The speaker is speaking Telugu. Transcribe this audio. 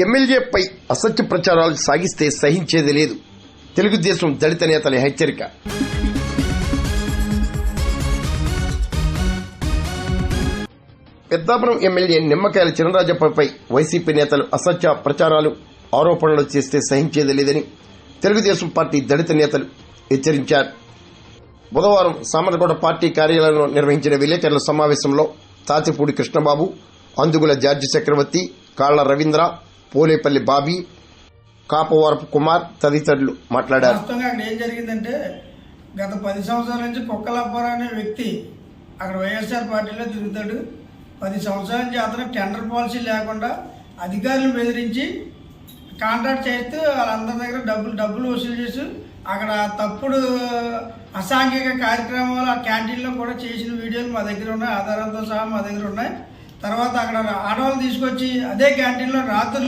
ఎమ్మెల్యేపై అసత్య ప్రచారాలు సాగిస్తే సహించేది లేదు. తెలుగుదేశం దళిత నేతల హెచ్చరిక. పెద్దాపురం ఎమ్మెల్యే నిమ్మకాయల చినరాజప్పపై వైసీపీ నేతలు అసత్య ప్రచారాలు, ఆరోపణలు చేస్తే సహించేది లేదని తెలుగుదేశం పార్టీ దళిత నేతలు హెచ్చరించారు. బుధవారం సామర్లకోట పార్టీ కార్యాలయంలో నిర్వహించిన విలేకరుల సమావేశంలో తాతిపూడి కృష్ణబాబు, అందుగుల జార్జి చక్రవర్తి, కాళ్ల రవీంద్ర, పోలేపల్లి బాబీ, కాపవరపు కుమార్ తదితరులు మాట్లాడారు. ఏం జరిగిందంటే గత 10 సంవత్సరాల నుంచి కుక్కలప్పారా అనే వ్యక్తి అక్కడ వైఎస్ఆర్ పార్టీలో తిరుగుతాడు. 10 సంవత్సరాల నుంచి అతను టెండర్ పాలసీ లేకుండా అధికారులను బెదిరించి కాంట్రాక్ట్ చేస్తూ వాళ్ళందరి దగ్గర డబ్బులు వసూలు చేస్తూ అక్కడ తప్పుడు అసాంఘిక కార్యక్రమాలు ఆ క్యాంటీన్లో కూడా చేసిన వీడియోలు మా దగ్గర ఉన్నాయి, ఆధారాలతో సహా మా దగ్గర ఉన్నాయి. తర్వాత అక్కడ ఆడవాళ్ళు తీసుకొచ్చి అదే క్యాంటీన్లో రాత్రులు